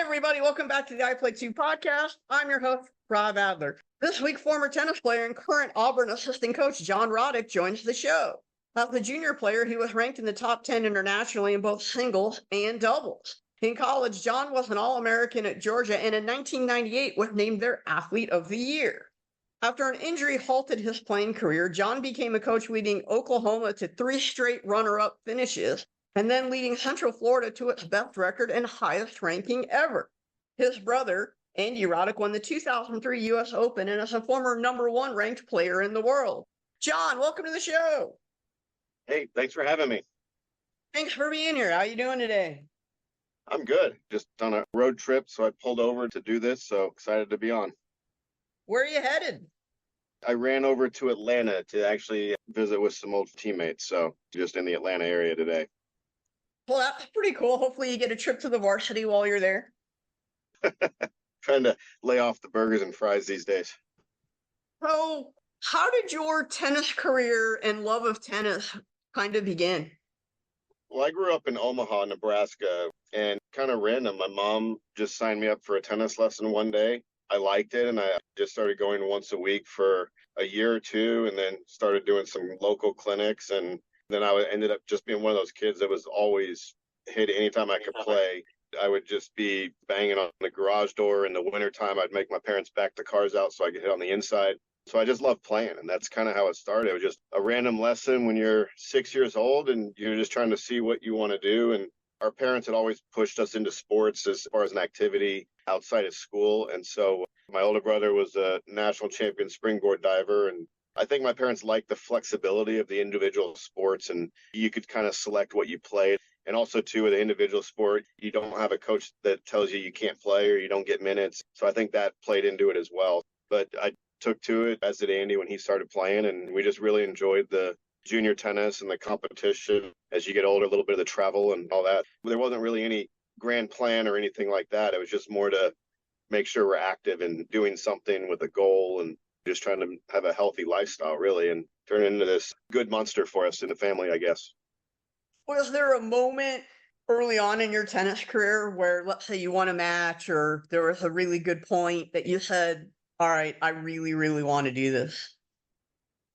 Everybody, welcome back to the I Play 2 podcast. I'm your host, Rob Adler. This week, former tennis player and current Auburn assistant coach John Roddick joins the show. As a junior player, he was ranked in the top 10 internationally in both singles and doubles. In college, John was an All-American at Georgia and in 1998 was named their Athlete of the Year. After an injury halted his playing career, John became a coach leading Oklahoma to 3 straight runner-up finishes, and then leading Central Florida to its best record and highest ranking ever. His brother, Andy Roddick, won the 2003 U.S. Open and is a former #1 ranked player in the world. John, welcome to the show. Hey, thanks for having me. Thanks for being here. How you doing today? I'm good. Just on a road trip, so I pulled over to do this, so excited to be on. Where are you headed? I ran over to Atlanta to actually visit with some old teammates, so just in the Atlanta area today. Well, that's pretty cool. Hopefully you get a trip to the varsity while you're there. Trying to lay off the burgers and fries these days. So, how did your tennis career and love of tennis kind of begin? Well, I grew up in Omaha, Nebraska, and kind of random. My mom just signed me up for a tennis lesson one day. I liked it, and I just started going once a week for a year or two, and then started doing some local clinics. And then I ended up just being one of those kids that was always hit anytime I could play. I would just be banging on the garage door in the wintertime. I'd make my parents back the cars out so I could hit on the inside. So I just loved playing, and that's kind of how it started. It was just a random lesson when you're 6 years old, and you're just trying to see what you want to do. And our parents had always pushed us into sports as far as an activity outside of school. And so my older brother was a national champion springboard diver, and I think my parents liked the flexibility of the individual sports, and you could kind of select what you played. And also, too, with an individual sport, you don't have a coach that tells you can't play or you don't get minutes. So I think that played into it as well. But I took to it, as did Andy, when he started playing, and we just really enjoyed the junior tennis and the competition. As you get older, a little bit of the travel and all that. There wasn't really any grand plan or anything like that. It was just more to make sure we're active and doing something with a goal and just trying to have a healthy lifestyle, really, and turn into this good monster for us in the family, I guess. Was there a moment early on in your tennis career where, let's say, you won a match or there was a really good point that you said, all right, I really, really want to do this?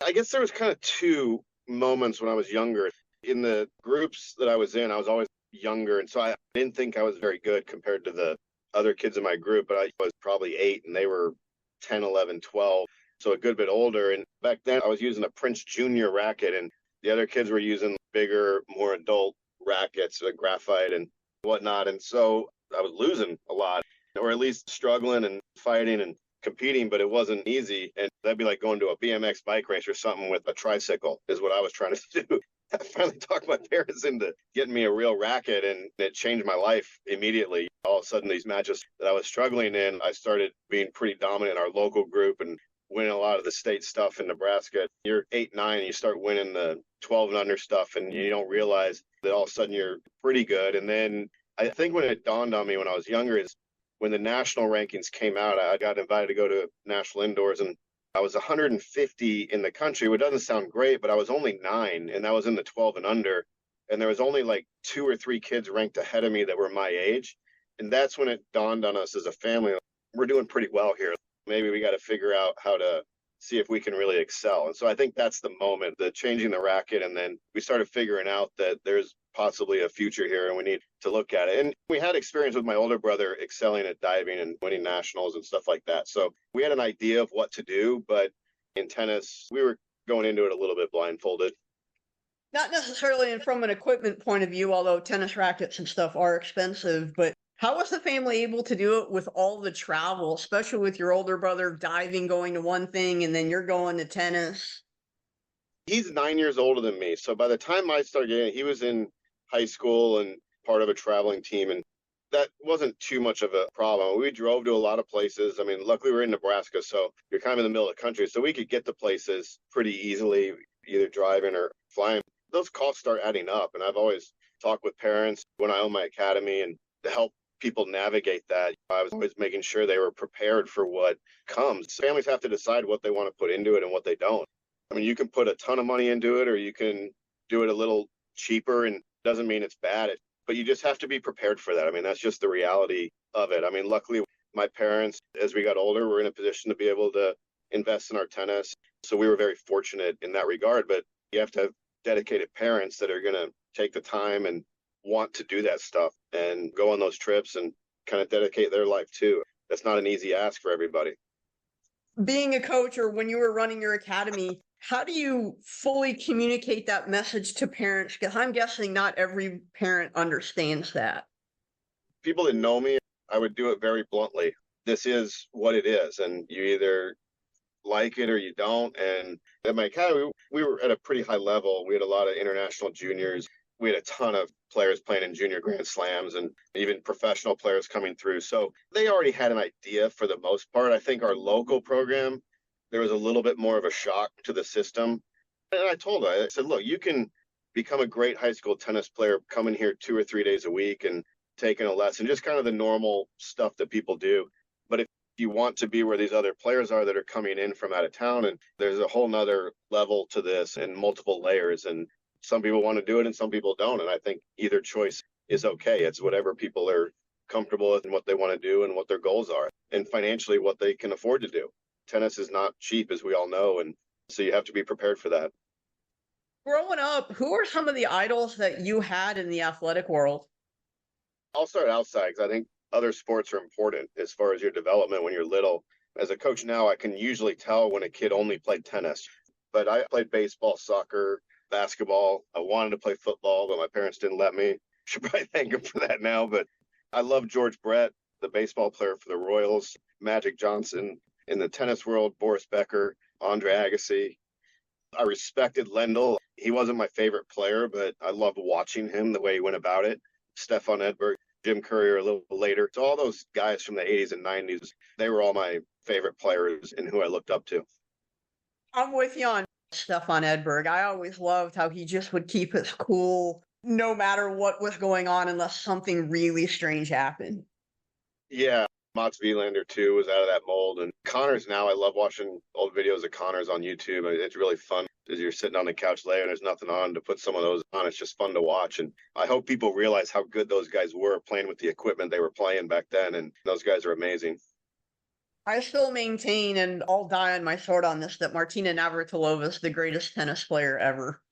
I guess there was kind of two moments when I was younger. In the groups that I was in, I was always younger, and so I didn't think I was very good compared to the other kids in my group, but I was probably 8 and they were 10, 11, 12, so a good bit older. And back then I was using a Prince Junior racket, and the other kids were using bigger, more adult rackets, graphite and whatnot. And so I was losing a lot, or at least struggling and fighting and competing, but it wasn't easy. And that'd be like going to a BMX bike race or something with a tricycle is what I was trying to do. I finally talked my parents into getting me a real racket, and it changed my life immediately. All of a sudden, these matches that I was struggling in, I started being pretty dominant in our local group and winning a lot of the state stuff in Nebraska. You're 8, 9, and you start winning the 12 and under stuff, and you don't realize that all of a sudden you're pretty good. And then I think when it dawned on me when I was younger is when the national rankings came out. I got invited to go to national indoors, and I was 150 in the country, which doesn't sound great, but I was only 9, and that was in the 12 and under. And there was only like 2 or 3 kids ranked ahead of me that were my age. And that's when it dawned on us as a family, we're doing pretty well here. Maybe we got to figure out how to see if we can really excel. And so I think that's the moment, the changing the racket. And then we started figuring out that there's possibly a future here and we need to look at it. And we had experience with my older brother excelling at diving and winning nationals and stuff like that. So we had an idea of what to do, but in tennis, we were going into it a little bit blindfolded. Not necessarily from an equipment point of view, although tennis rackets and stuff are expensive, but how was the family able to do it with all the travel, especially with your older brother diving, going to one thing, and then you're going to tennis? He's 9 years older than me. So by the time I started getting, he was in high school and part of a traveling team. And that wasn't too much of a problem. We drove to a lot of places. I mean, luckily we're in Nebraska, so you're kind of in the middle of the country. So we could get to places pretty easily, either driving or flying. Those costs start adding up. And I've always talked with parents when I own my academy and to help people navigate that. I was always making sure they were prepared for what comes. Families have to decide what they want to put into it and what they don't. I mean, you can put a ton of money into it or you can do it a little cheaper, and doesn't mean it's bad. but you just have to be prepared for that. I mean, that's just the reality of it. I mean, luckily, my parents, as we got older, were in a position to be able to invest in our tennis. So we were very fortunate in that regard. But you have to have dedicated parents that are going to take the time and want to do that stuff and go on those trips and kind of dedicate their life too. That's not an easy ask for everybody. Being a coach, or when you were running your academy, how do you fully communicate that message to parents? Because I'm guessing not every parent understands that. People that know me, I would do it very bluntly. This is what it is, and you either like it or you don't. And at my academy, we were at a pretty high level. We had a lot of international juniors. We had a ton of players playing in junior grand slams and even professional players coming through. So they already had an idea for the most part. I think our local program, there was a little bit more of a shock to the system. And I told her, I said, look, you can become a great high school tennis player coming here 2 or 3 days a week and taking a lesson, just kind of the normal stuff that people do. But if you want to be where these other players are that are coming in from out of town, and there's a whole nother level to this and multiple layers, and some people want to do it and some people don't. And I think either choice is okay. It's whatever people are comfortable with and what they want to do and what their goals are, and financially what they can afford to do. Tennis is not cheap, as we all know, and so you have to be prepared for that. Growing up, who are some of the idols that you had in the athletic world? I'll start outside because I think other sports are important as far as your development when you're little. As a coach now, I can usually tell when a kid only played tennis, but I played baseball, soccer, basketball. I wanted to play football, but my parents didn't let me. Should probably thank them for that now. But I love George Brett, the baseball player for the Royals, Magic Johnson. In the tennis world, Boris Becker, Andre Agassi. I respected Lendl. He wasn't my favorite player, but I loved watching him, the way he went about it. Stefan Edberg, Jim Courier a little later. So all those guys from the 80s and 90s, they were all my favorite players and who I looked up to. I'm with you on Stefan Edberg. I always loved how he just would keep his cool no matter what was going on unless something really strange happened. Yeah, Mats Wilander too was out of that mold. And Connors now, I love watching old videos of Connors on YouTube. It's really fun as you're sitting on the couch later and there's nothing on to put some of those on. It's just fun to watch. And I hope people realize how good those guys were playing with the equipment they were playing back then. And those guys are amazing. I still maintain, and I'll die on my sword on this, that Martina Navratilova is the greatest tennis player ever.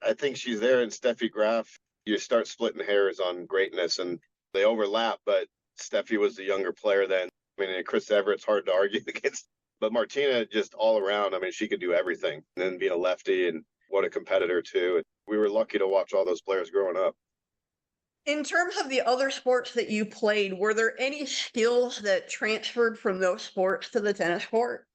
I think she's there. And Steffi Graf, you start splitting hairs on greatness and they overlap, but Steffi was the younger player then. I mean, Chris Everett's hard to argue against, but Martina just all around. I mean, she could do everything. And then being a lefty, and what a competitor too. And we were lucky to watch all those players growing up. In terms of the other sports that you played, were there any skills that transferred from those sports to the tennis court?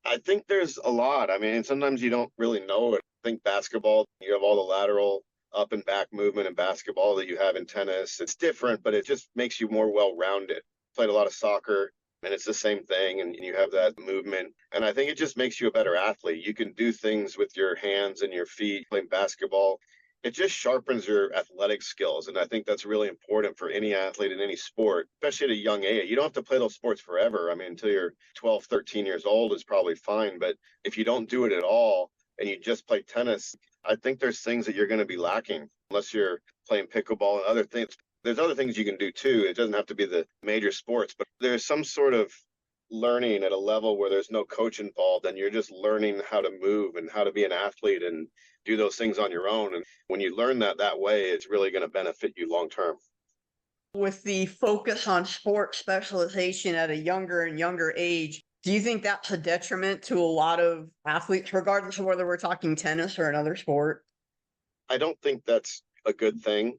I think there's a lot. I mean, sometimes you don't really know it. I think basketball, you have all the lateral up and back movement in basketball that you have in tennis. It's different, but it just makes you more well-rounded. Played a lot of soccer, and it's the same thing, and you have that movement. And I think it just makes you a better athlete. You can do things with your hands and your feet playing basketball. It just sharpens your athletic skills, and I think that's really important for any athlete in any sport, especially at a young age. You don't have to play those sports forever. I mean, until you're 12, 13 years old is probably fine, but if you don't do it at all and you just play tennis, I think there's things that you're going to be lacking unless you're playing pickleball and other things. There's other things you can do too. It doesn't have to be the major sports, but there's some sort of learning at a level where there's no coach involved and you're just learning how to move and how to be an athlete and do those things on your own. And when you learn that way, it's really going to benefit you long term. With the focus on sport specialization at a younger and younger age, do you think that's a detriment to a lot of athletes, regardless of whether we're talking tennis or another sport? I don't think that's a good thing.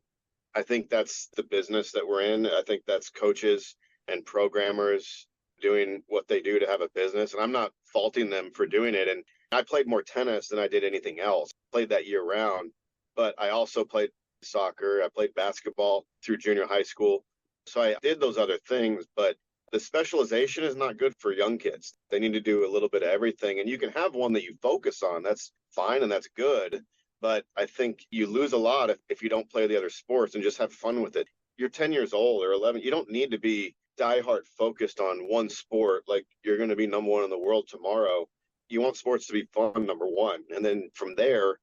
I think that's the business that we're in. I think that's coaches and programmers doing what they do to have a business. And I'm not faulting them for doing it. And I played more tennis than I did anything else. Played that year round, but I also played soccer. I played basketball through junior high school. So I did those other things, but the specialization is not good for young kids. They need to do a little bit of everything. And you can have one that you focus on. That's fine and that's good. But I think you lose a lot if you don't play the other sports and just have fun with it. You're 10 years old or 11. You don't need to be diehard focused on one sport like you're going to be number one in the world tomorrow. You want sports to be fun, number one. And then from there,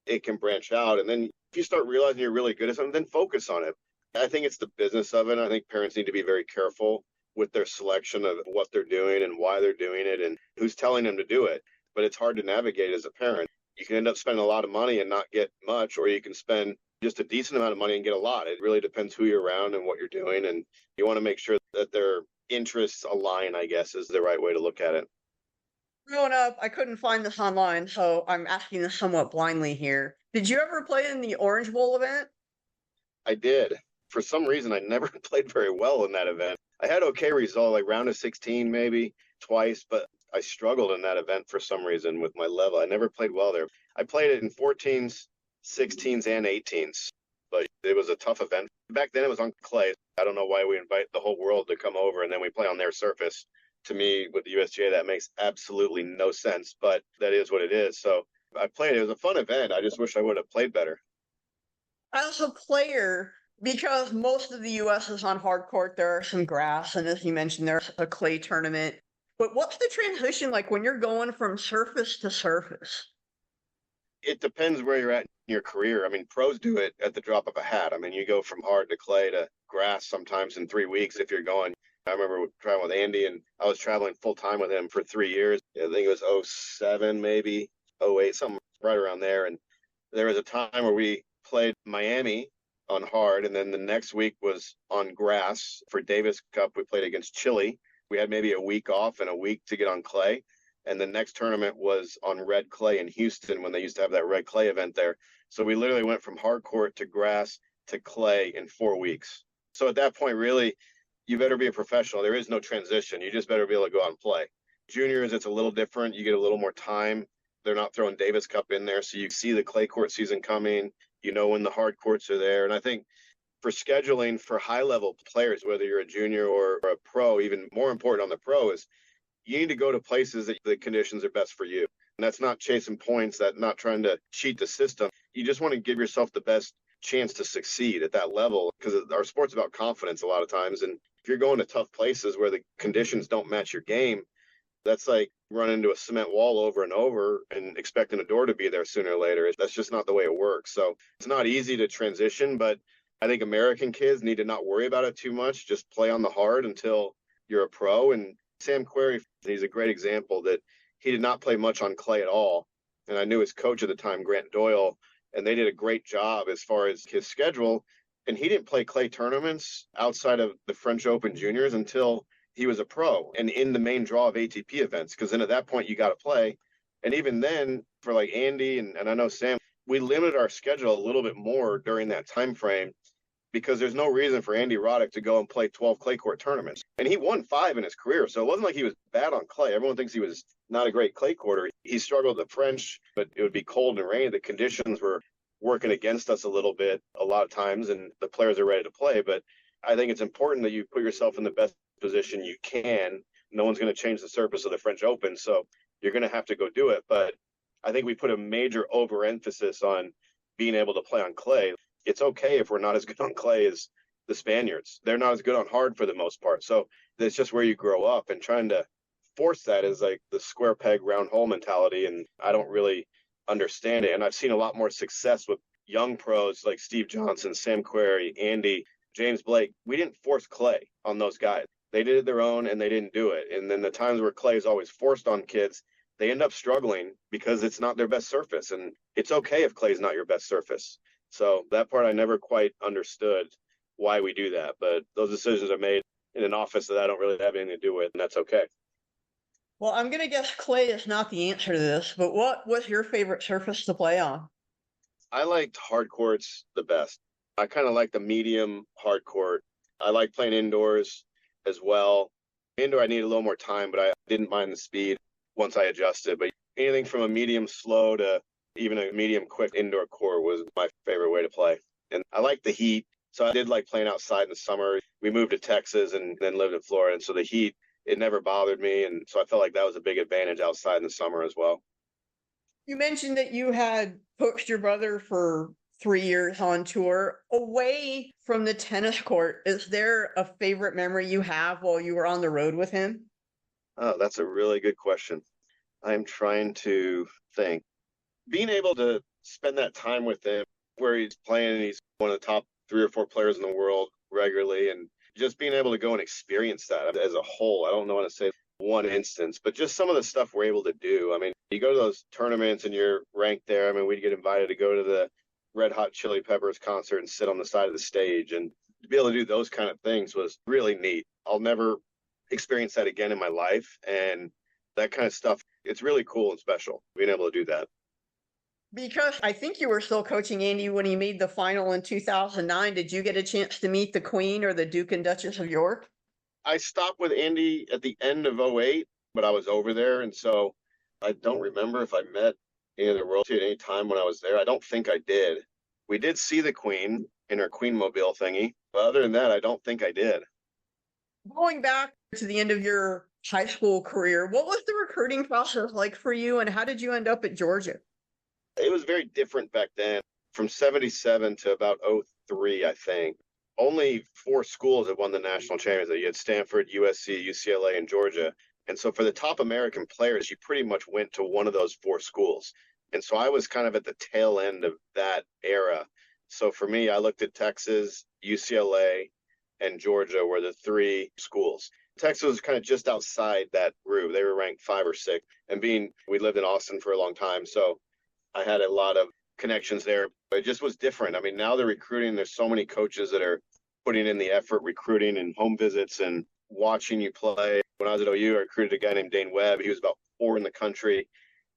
it can branch out. And then If you start realizing you're really good at something, then focus on it. I think it's the business of it. I think parents need to be very careful with their selection of what they're doing and why they're doing it and who's telling them to do it. But it's hard to navigate as a parent. You can end up spending a lot of money and not get much, or you can spend just a decent amount of money and get a lot. It really depends who you're around and what you're doing. And you want to make sure that their interests align, I guess, is the right way to look at it. Growing up, I couldn't find this online, so I'm asking this somewhat blindly here. Did you ever play in the Orange Bowl event? I did. For some reason, I never played very well in that event. I had okay result, like round of 16 maybe twice, but I struggled in that event for some reason with my level. I never played well there. I played it in 14s, 16s, and 18s, but it was a tough event. Back then, it was on clay. I don't know why we invite the whole world to come over and then we play on their surface. To me, with the USGA, that makes absolutely no sense, but that is what it is. So I played. It was a fun event. I just wish I would have played better. As a player, because most of the US is on hard court, there are some grass, and as you mentioned, there's a clay tournament. But what's the transition like when you're going from surface to surface? It depends where you're at in your career. I mean, pros do it at the drop of a hat. I mean, you go from hard to clay to grass sometimes in 3 weeks if you're going. I remember traveling with Andy, and I was traveling full time with him for 3 years. I think it was '07, maybe '08, something right around there. And there was a time where we played Miami on hard, and then the next week was on grass for Davis Cup. We played against Chile. We had maybe a week off and a week to get on clay. And the next tournament was on red clay in Houston when they used to have that red clay event there. So we literally went from hard court to grass to clay in 4 weeks. So at that point, really, you better be a professional. There is no transition. You just better be able to go out and play. Juniors, it's a little different. You get a little more time. They're not throwing Davis Cup in there. So you see the clay court season coming. You know when the hard courts are there. And I think for scheduling for high-level players, whether you're a junior or a pro, even more important on the pro is you need to go to places that the conditions are best for you. And that's not chasing points, that's not trying to cheat the system. You just want to give yourself the best chance to succeed at that level because our sport's about confidence a lot of times. And if you're going to tough places where the conditions don't match your game, that's like running into a cement wall over and over and expecting a door to be there sooner or later. That's just not the way it works. So it's not easy to transition, but I think American kids need to not worry about it too much. Just play on the hard until you're a pro. And Sam Querrey, he's a great example that he did not play much on clay at all. And I knew his coach at the time, Grant Doyle, and they did a great job as far as his schedule. And he didn't play clay tournaments outside of the French Open Juniors until he was a pro and in the main draw of ATP events, because then at that point you got to play. And even then, for like Andy and I know Sam, we limited our schedule a little bit more during that time frame because there's no reason for Andy Roddick to go and play 12 clay court tournaments. And he won 5 in his career, so it wasn't like he was bad on clay. Everyone thinks he was not a great clay courter. He struggled with the French, but it would be cold and rainy. The conditions were working against us a little bit a lot of times, and the players are ready to play. But I think it's important that you put yourself in the best position you can. No one's going to change the surface of the French Open, so you're going to have to go do it. But I think we put a major overemphasis on being able to play on clay. It's okay if we're not as good on clay as the Spaniards. They're not as good on hard for the most part. So that's just where you grow up, and trying to force that is like the square peg round hole mentality. And I don't really understand it. And I've seen a lot more success with young pros like Steve Johnson, Sam Querrey, Andy, James Blake. We didn't force clay on those guys. They did it their own and they didn't do it. And then the times where clay is always forced on kids, they end up struggling because it's not their best surface. And it's okay if clay is not your best surface. So that part I never quite understood why we do that. But those decisions are made in an office that I don't really have anything to do with, and that's okay. Well, I'm going to guess clay is not the answer to this, but what was your favorite surface to play on? I liked hard courts the best. I kind of like the medium hard court. I like playing indoors as well. Indoor, I need a little more time, but I didn't mind the speed once I adjusted. But anything from a medium slow to even a medium quick indoor court was my favorite way to play. And I like the heat. So I did like playing outside in the summer. We moved to Texas and then lived in Florida. And so the heat, it never bothered me. And so I felt like that was a big advantage outside in the summer as well. You mentioned that you had coached your brother for 3 years on tour. Away from the tennis court, is there a favorite memory you have while you were on the road with him? Oh, that's a really good question. I'm trying to think. Being able to spend that time with him, where he's playing and he's one of the top 3 or 4 players in the world regularly. And just being able to go and experience that as a whole, I don't know how to say one instance, but just some of the stuff we're able to do. I mean, you go to those tournaments and you're ranked there. I mean, we'd get invited to go to the Red Hot Chili Peppers concert and sit on the side of the stage. And to be able to do those kind of things was really neat. I'll never experience that again in my life. And that kind of stuff, it's really cool and special being able to do that. Because I think you were still coaching Andy when he made the final in 2009. Did you get a chance to meet the Queen or the Duke and Duchess of York? I stopped with Andy at the end of '08, but I was over there. And so I don't remember if I met any of the royalty at any time when I was there. I don't think I did. We did see the Queen in her Queen Mobile thingy. But other than that, I don't think I did. Going back to the end of your high school career, what was the recruiting process like for you and how did you end up at Georgia? It was very different back then. From 77 to about '03, I think. Only 4 schools have won the national championship. You had Stanford, USC, UCLA, and Georgia. And so for the top American players, you pretty much went to one of those 4 schools. And so I was kind of at the tail end of that era. So for me, I looked at Texas, UCLA, and Georgia were the 3 schools. Texas was kind of just outside that group. They were ranked 5 or 6. And we lived in Austin for a long time. So I had a lot of connections there. But it just was different. I mean, now they're recruiting. There's so many coaches that are putting in the effort, recruiting and home visits and watching you play. When I was at OU, I recruited a guy named Dane Webb. He was about 4 in the country.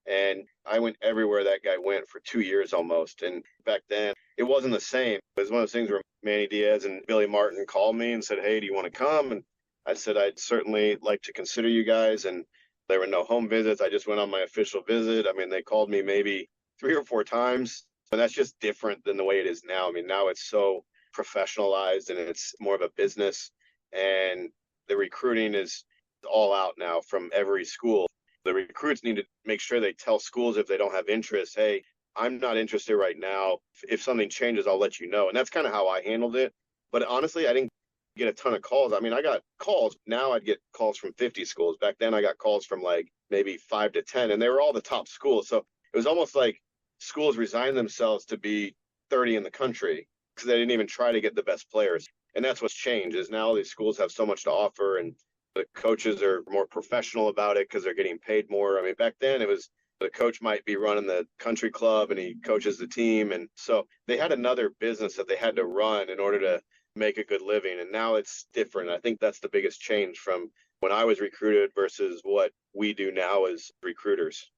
And I went everywhere that guy went for 2 years almost. And back then, it wasn't the same. It was one of those things where Manny Diaz and Billy Martin called me and said, hey, do you want to come? And I said, I'd certainly like to consider you guys. And there were no home visits. I just went on my official visit. I mean, they called me maybe 3 or 4 times. And that's just different than the way it is now. I mean, now it's so professionalized and it's more of a business. And the recruiting is all out now from every school. The recruits need to make sure they tell schools if they don't have interest, hey, I'm not interested right now. If something changes, I'll let you know. And that's kind of how I handled it. But honestly, I didn't get a ton of calls. I mean, I got calls. Now I'd get calls from 50 schools. Back then I got calls from like maybe 5 to 10, and they were all the top schools. So it was almost like schools resigned themselves to be 30 in the country because they didn't even try to get the best players. And that's what's changed is now these schools have so much to offer and the coaches are more professional about it because they're getting paid more. I mean, back then it was the coach might be running the country club and he coaches the team. And so they had another business that they had to run in order to make a good living. And now it's different. I think that's the biggest change from when I was recruited versus what we do now as recruiters.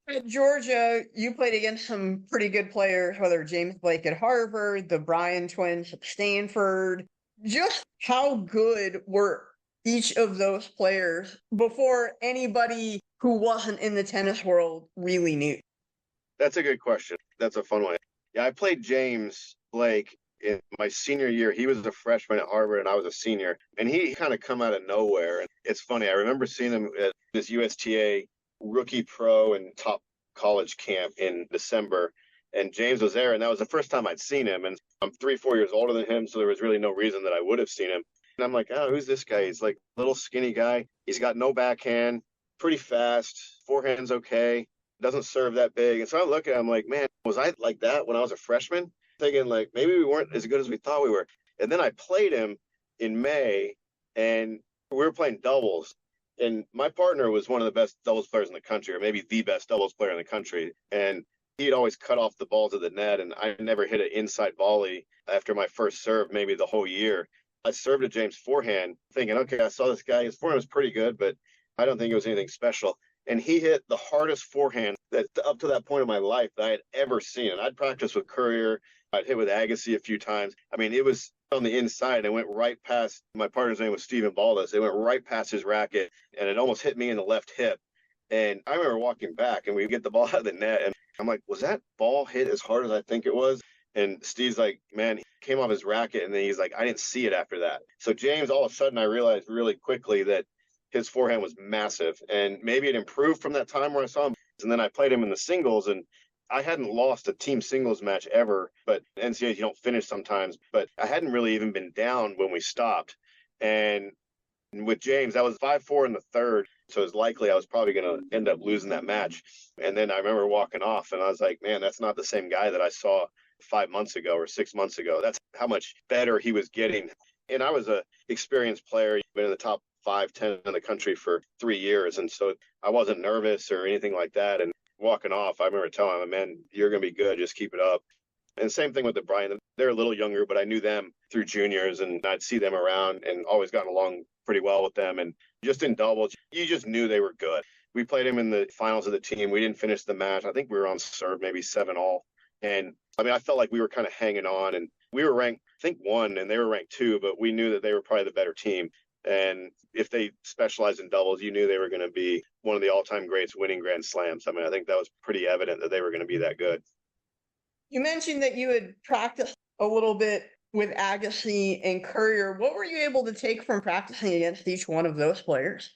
At Georgia, you played against some pretty good players, whether James Blake at Harvard, the Bryan twins at Stanford. Just how good were each of those players before anybody who wasn't in the tennis world really knew? That's a good question. That's a fun one. Yeah, I played James Blake in my senior year. He was a freshman at Harvard and I was a senior. And he kind of come out of nowhere. And it's funny. I remember seeing him at this USTA rookie pro and top college camp in December. And James was there. And that was the first time I'd seen him. And I'm 3-4 years older than him. So there was really no reason that I would have seen him. And I'm like, oh, who's this guy? He's like a little skinny guy. He's got no backhand, pretty fast, forehand's okay, doesn't serve that big. And so I look at him, I'm like, man, was I like that when I was a freshman? Thinking like maybe we weren't as good as we thought we were. And then I played him in May and we were playing doubles. And my partner was one of the best doubles players in the country, or maybe the best doubles player in the country. And he'd always cut off the ball to the net. And I never hit an inside volley after my first serve, maybe the whole year. I served at James' forehand thinking, okay, I saw this guy. His forehand was pretty good, but I don't think it was anything special. And he hit the hardest forehand that up to that point in my life that I had ever seen. And I'd practiced with Courier. I'd hit with Agassi a few times. I mean, it was on the inside. It went right past, my partner's name was Stephen Baldus. It went right past his racket, and it almost hit me in the left hip. And I remember walking back, and we get the ball out of the net, and I'm like, was that ball hit as hard as I think it was? And Steve's like, man, he came off his racket, and then he's like, I didn't see it after that. So James, all of a sudden, I realized really quickly that his forehand was massive, and maybe it improved from that time where I saw him. And then I played him in the singles, and I hadn't lost a team singles match ever, but NCAAs, you don't finish sometimes. But I hadn't really even been down when we stopped. And with James, that was 5-4 in the third. So it was likely I was probably going to end up losing that match. And then I remember walking off, and I was like, man, that's not the same guy that I saw 5 months ago or 6 months ago. That's how much better he was getting. And I was a experienced player, been in the top 5-10 in the country for 3 years. And so I wasn't nervous or anything like that. And walking off, I remember telling him, man, you're going to be good. Just keep it up. And same thing with the Bryan. They're a little younger, but I knew them through juniors and I'd see them around and always gotten along pretty well with them. And just in doubles, you just knew they were good. We played him in the finals of the team. We didn't finish the match. I think we were on serve, maybe 7-all. And I mean, I felt like we were kind of hanging on and we were ranked, I think 1 and they were ranked 2, but we knew that they were probably the better team. And if they specialized in doubles, you knew they were going to be one of the all-time greats winning Grand Slams. I mean, I think that was pretty evident that they were going to be that good. You mentioned that you had practiced a little bit with Agassi and Courier. What were you able to take from practicing against each one of those players?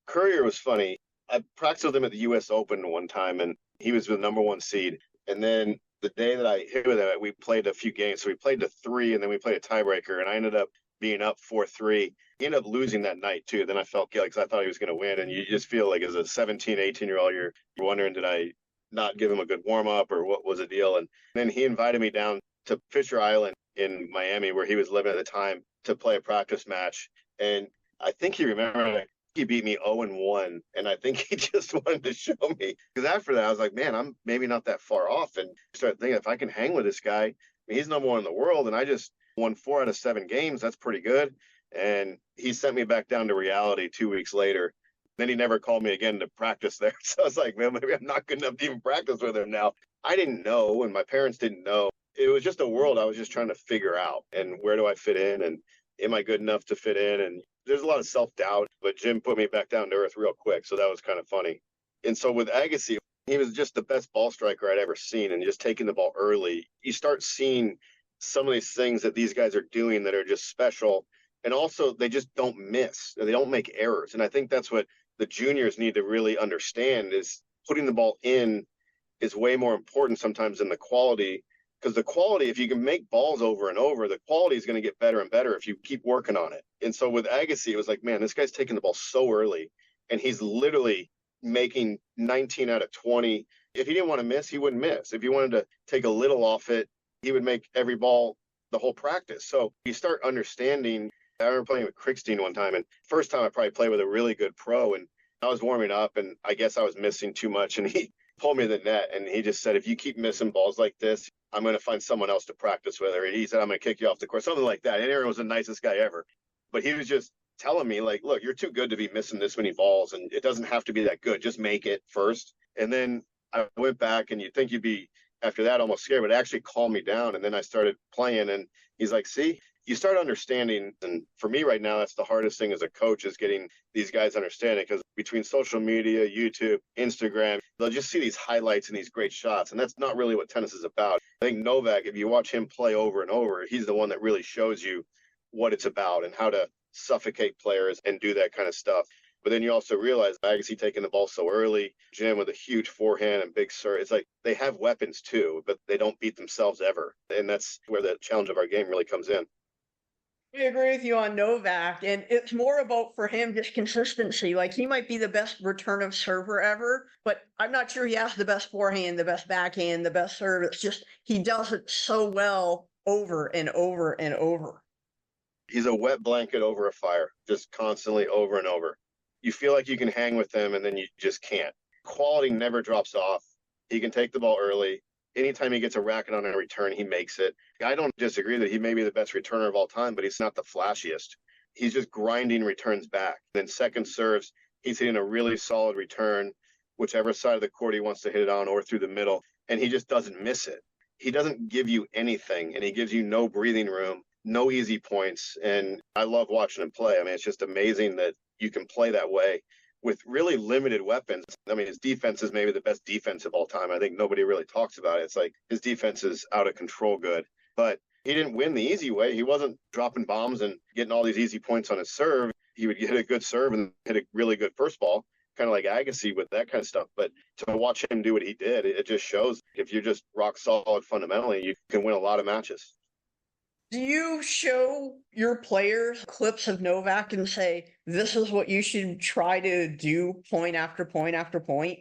Courier was funny. I practiced with him at the U.S. Open one time, and he was the number 1 seed. And then the day that I hit with him, we played a few games. So we played to 3, and then we played a tiebreaker, and I ended up being up 4-3. He ended up losing that night, too. Then I felt guilty because I thought he was going to win. And you just feel like as a 17, 18-year-old, you're wondering, did I not give him a good warm-up or what was the deal? And then he invited me down to Fisher Island in Miami, where he was living at the time, to play a practice match. And I think he remembered he beat me 0-1. And I think he just wanted to show me. Because after that, I was like, man, I'm maybe not that far off. And I started thinking, if I can hang with this guy, I mean, he's number 1 in the world. And I just won 4 out of 7 games. That's pretty good. And he sent me back down to reality 2 weeks later. Then he never called me again to practice there. So I was like, man, maybe I'm not good enough to even practice with him now. I didn't know, and my parents didn't know. It was just a world I was just trying to figure out. And where do I fit in? And am I good enough to fit in? And there's a lot of self-doubt, but Jim put me back down to earth real quick. So that was kind of funny. And so with Agassi, he was just the best ball striker I'd ever seen. And just taking the ball early, you start seeing some of these things that these guys are doing that are just special. And also, they just don't miss. They don't make errors. And I think that's what the juniors need to really understand is putting the ball in is way more important sometimes than the quality. Because the quality, if you can make balls over and over, the quality is going to get better and better if you keep working on it. And so with Agassi, it was like, man, this guy's taking the ball so early, and he's literally making 19 out of 20. If he didn't want to miss, he wouldn't miss. If he wanted to take a little off it, he would make every ball the whole practice. So you start understanding. I remember playing with Krickstein one time, and first time I probably played with a really good pro, and I was warming up, and I guess I was missing too much, and he pulled me to the net, and he just said, if you keep missing balls like this, I'm going to find someone else to practice with. Or he said, I'm going to kick you off the court, something like that. And Aaron was the nicest guy ever. But he was just telling me, like, look, you're too good to be missing this many balls, and it doesn't have to be that good. Just make it first. And then I went back, and you'd think you'd be, after that, almost scared, but it actually calmed me down. And then I started playing, and he's like, see, you start understanding. And for me right now, that's the hardest thing as a coach is getting these guys understanding, because between social media, YouTube, Instagram, they'll just see these highlights and these great shots. And that's not really what tennis is about. I think Novak, if you watch him play over and over, he's the one that really shows you what it's about and how to suffocate players and do that kind of stuff. But then you also realize Agassi taking the ball so early, Jim with a huge forehand and big serve. It's like they have weapons too, but they don't beat themselves ever. And that's where the challenge of our game really comes in. I agree with you on Novak, and it's more about for him just consistency. Like he might be the best return of server ever, but I'm not sure he has the best forehand, the best backhand, the best serve. It's just he does it so well over and over and over. He's a wet blanket over a fire, just constantly over and over. You feel like you can hang with him, and then you just can't. Quality never drops off. He can take the ball early. Anytime he gets a racket on a return, he makes it. I don't disagree that he may be the best returner of all time, but he's not the flashiest. He's just grinding returns back. Then second serves, he's hitting a really solid return, whichever side of the court he wants to hit it on or through the middle, and he just doesn't miss it. He doesn't give you anything, and he gives you no breathing room, no easy points, and I love watching him play. I mean, it's just amazing that you can play that way with really limited weapons. I mean, his defense is maybe the best defense of all time. I think nobody really talks about it. It's like his defense is out of control good. But he didn't win the easy way. He wasn't dropping bombs and getting all these easy points on his serve. He would hit a good serve and hit a really good first ball, kind of like Agassi with that kind of stuff. But to watch him do what he did, it just shows if you're just rock solid fundamentally, you can win a lot of matches. Do you show your players clips of Novak and say, this is what you should try to do point after point after point?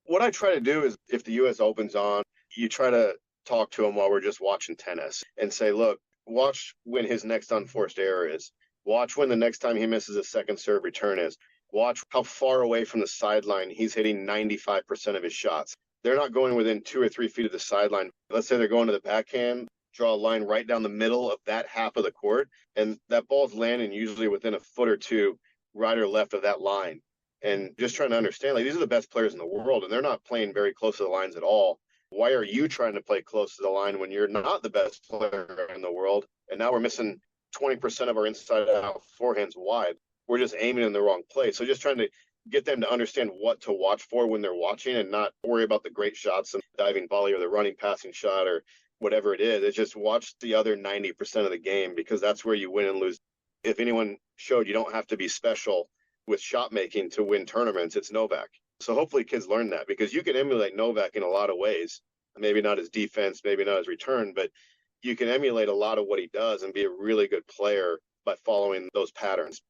What I try to do is if the U.S. Open's on, you try to talk to him while we're just watching tennis and say, look, watch when his next unforced error is. Watch when the next time he misses a second serve return is. Watch how far away from the sideline he's hitting 95% of his shots. They're not going within 2 or 3 feet of the sideline. Let's say they're going to the backhand, draw a line right down the middle of that half of the court, and that ball's landing usually within a foot or two right or left of that line. And just trying to understand, like, these are the best players in the world, and they're not playing very close to the lines at all. Why are you trying to play close to the line when you're not the best player in the world? And now we're missing 20% of our inside-out forehands wide. We're just aiming in the wrong place. So just trying to get them to understand what to watch for when they're watching and not worry about the great shots and diving volley or the running passing shot or whatever it is. It's just watch the other 90% of the game, because that's where you win and lose. If anyone showed you don't have to be special with shot making to win tournaments, it's Novak. So hopefully kids learn that, because you can emulate Novak in a lot of ways. Maybe not his defense, maybe not his return, but you can emulate a lot of what he does and be a really good player by following those patterns.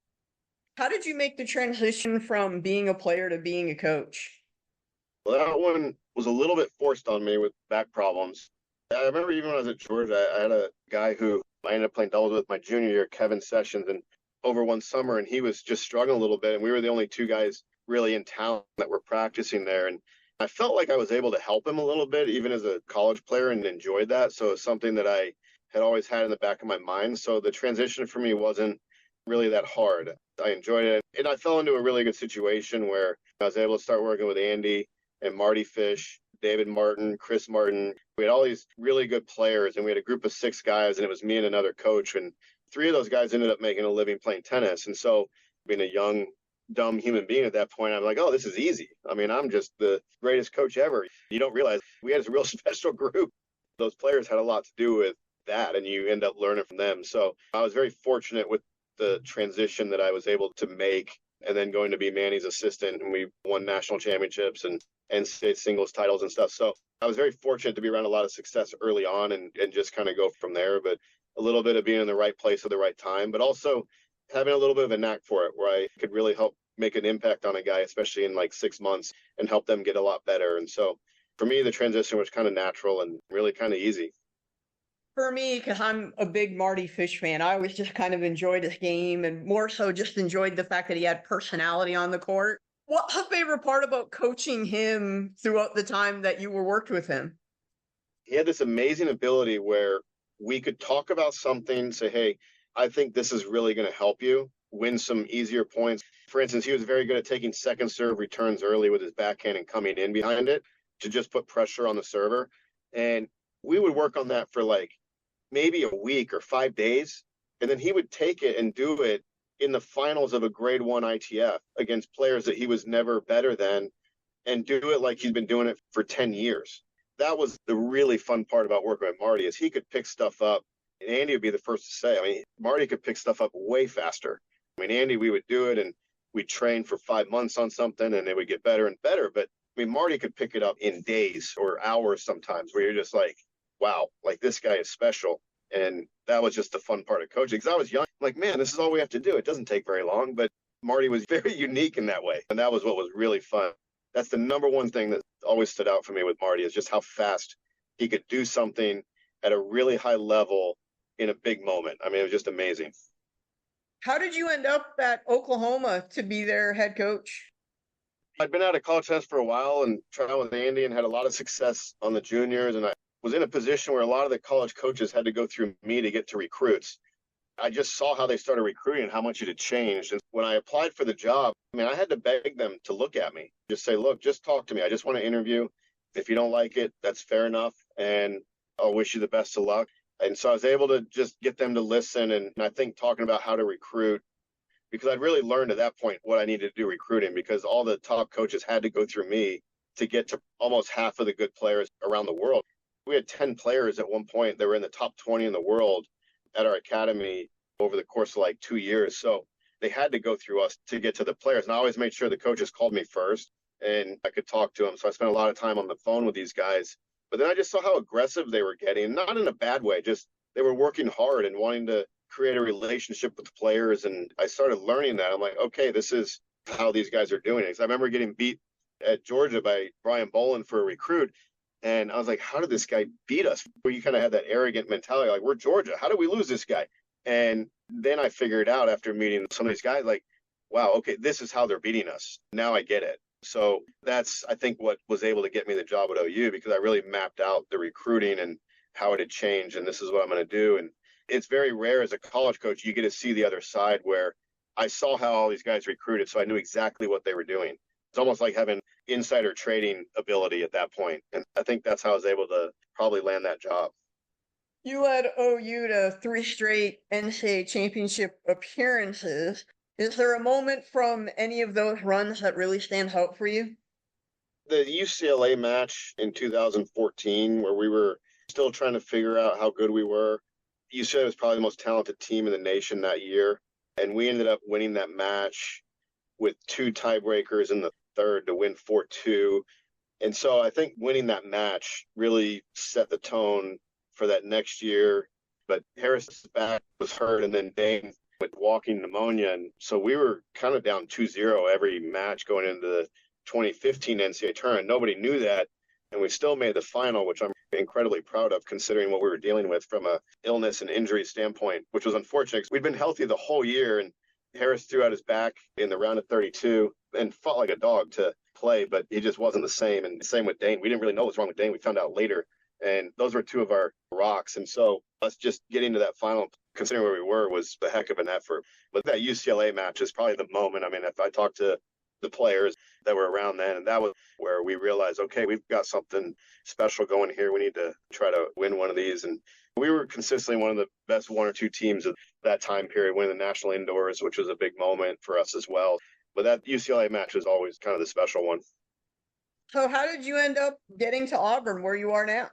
How did you make the transition from being a player to being a coach? Well, that one was a little bit forced on me with back problems. I remember even when I was at Georgia, I had a guy who I ended up playing doubles with my junior year, Kevin Sessions, and over one summer, and he was just struggling a little bit, and we were the only two guys really in town that were practicing there. And I felt like I was able to help him a little bit, even as a college player, and enjoyed that. So it's something that I had always had in the back of my mind. So the transition for me wasn't really that hard. I enjoyed it. And I fell into a really good situation where I was able to start working with Andy and Mardy Fish, David Martin, Chris Martin. We had all these really good players, and we had a group of 6 guys, and it was me and another coach. And 3 of those guys ended up making a living playing tennis. And so being a young, dumb human being at that point, I'm like, oh, this is easy. I mean, I'm just the greatest coach ever. You don't realize we had a real special group. Those players had a lot to do with that, and you end up learning from them. So I was very fortunate with the transition that I was able to make, and then going to be Manny's assistant, and we won national championships and state singles titles and stuff. So I was very fortunate to be around a lot of success early on and just kind of go from there. But a little bit of being in the right place at the right time, but also having a little bit of a knack for it, where I could really help make an impact on a guy, especially in like 6 months, and help them get a lot better. And so for me, the transition was kind of natural and really kind of easy. For me, because I'm a big Mardy Fish fan, I always just kind of enjoyed his game, and more so just enjoyed the fact that he had personality on the court. What's the favorite part about coaching him throughout the time that you were worked with him? He had this amazing ability where we could talk about something, say, hey, I think this is really going to help you win some easier points. For instance, he was very good at taking second serve returns early with his backhand and coming in behind it to just put pressure on the server. And we would work on that for like maybe a week or 5 days. And then he would take it and do it in the finals of a grade 1 ITF against players that he was never better than, and do it like he's been doing it for 10 years. That was the really fun part about working with Mardy, is he could pick stuff up. And Andy would be the first to say, I mean, Mardy could pick stuff up way faster. I mean, Andy, we would do it and we'd train for 5 months on something and it would get better and better. But I mean, Mardy could pick it up in days or hours sometimes, where you're just like, wow, like this guy is special. And that was just the fun part of coaching. Because I was young, I'm like, man, this is all we have to do. It doesn't take very long. But Mardy was very unique in that way. And that was what was really fun. That's the number one thing that always stood out for me with Mardy, is just how fast he could do something at a really high level in a big moment. I mean, it was just amazing. How did you end up at Oklahoma to be their head coach? I'd been out of college tennis for a while and trained with Andy and had a lot of success on the juniors. And I was in a position where a lot of the college coaches had to go through me to get to recruits. I just saw how they started recruiting and how much it had changed. And when I applied for the job, I mean, I had to beg them to look at me, just say, look, just talk to me. I just want to interview. If you don't like it, that's fair enough. And I'll wish you the best of luck. And so I was able to just get them to listen. And I think talking about how to recruit, because I'd really learned at that point what I needed to do recruiting, because all the top coaches had to go through me to get to almost half of the good players around the world. We had 10 players at one point that were in the top 20 in the world at our academy over the course of like 2 years. So they had to go through us to get to the players. And I always made sure the coaches called me first and I could talk to them. So I spent a lot of time on the phone with these guys. But then I just saw how aggressive they were getting, not in a bad way, just they were working hard and wanting to create a relationship with the players. And I started learning that. I'm like, okay, this is how these guys are doing it. Because I remember getting beat at Georgia by Bryan for a recruit. And I was like, how did this guy beat us? Where you kind of had that arrogant mentality, like, we're Georgia. How did we lose this guy? And then I figured out after meeting some of these guys, like, wow, okay, this is how they're beating us. Now I get it. So that's, I think, what was able to get me the job at OU, because I really mapped out the recruiting and how it had changed. And this is what I'm going to do. And it's very rare as a college coach, you get to see the other side, where I saw how all these guys recruited, so I knew exactly what they were doing. It's almost like having insider trading ability at that point. And I think that's how I was able to probably land that job. You led OU to 3 straight NCAA championship appearances. Is there a moment from any of those runs that really stands out for you? The UCLA match in 2014, where we were still trying to figure out how good we were. UCLA was probably the most talented team in the nation that year. And we ended up winning that match with 2 tiebreakers in the third to win 4-2. And so I think winning that match really set the tone for that next year. But Harris's back was hurt, and then Dane with walking pneumonia. And so we were kind of down 2-0 every match going into the 2015 NCAA tournament. Nobody knew that. And we still made the final, which I'm incredibly proud of, considering what we were dealing with from a illness and injury standpoint, which was unfortunate because we'd been healthy the whole year. And Harris threw out his back in the round of 32 and fought like a dog to play, but he just wasn't the same. And same with Dane. We didn't really know what was wrong with Dane. We found out later. And those were 2 of our rocks. And so us just getting to that final, considering where we were, was a heck of an effort. But that UCLA match is probably the moment. I mean, if I talked to the players that were around then, and that was where we realized, okay, we've got something special going here. We need to try to win one of these. And we were consistently one of the best 1 or 2 teams of that time period, winning the national indoors, which was a big moment for us as well. But that UCLA match was always kind of the special one. So how did you end up getting to Auburn, where you are now?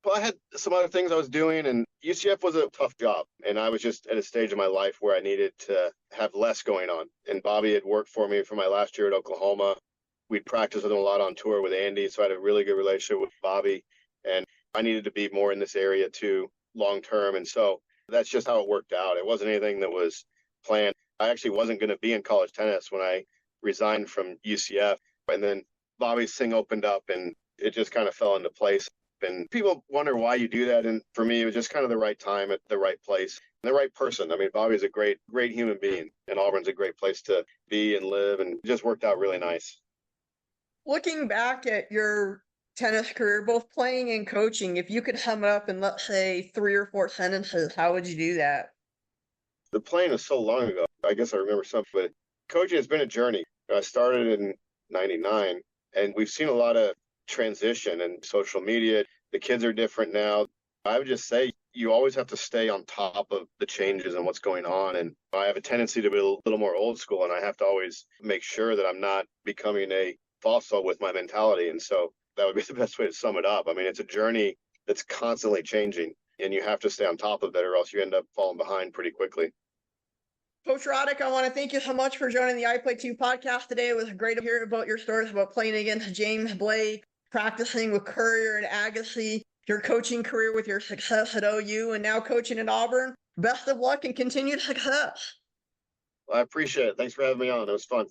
Well, I had some other things I was doing, and UCF was a tough job. And I was just at a stage in my life where I needed to have less going on. And Bobby had worked for me for my last year at Oklahoma. We'd practiced with him a lot on tour with Andy, so I had a really good relationship with Bobby. And I needed to be more in this area too, long term. And so that's just how it worked out. It wasn't anything that was planned. I actually wasn't going to be in college tennis when I resigned from UCF. And then Bobby's thing opened up, and it just kind of fell into place. And people wonder why you do that. And for me, it was just kind of the right time at the right place, and the right person. I mean, Bobby's a great, great human being, and Auburn's a great place to be and live, and it just worked out really nice. Looking back at your tennis career, both playing and coaching, if you could sum it up in, let's say, 3 or 4 sentences, how would you do that? The playing is so long ago. I guess I remember some, but coaching has been a journey. I started in 99, and we've seen a lot of transition and social media. The kids are different now. I would just say you always have to stay on top of the changes and what's going on. And I have a tendency to be a little more old school, and I have to always make sure that I'm not becoming a fossil with my mentality. And so that would be the best way to sum it up. I mean, it's a journey that's constantly changing, and you have to stay on top of it, or else you end up falling behind pretty quickly. Coach Roddick, I want to thank you so much for joining the I Play 2 podcast today. It was great to hear about your stories about playing against James Blake, practicing with Courier and Agassi, your coaching career with your success at OU, and now coaching at Auburn. Best of luck and continued success. Well, I appreciate it. Thanks for having me on. It was fun.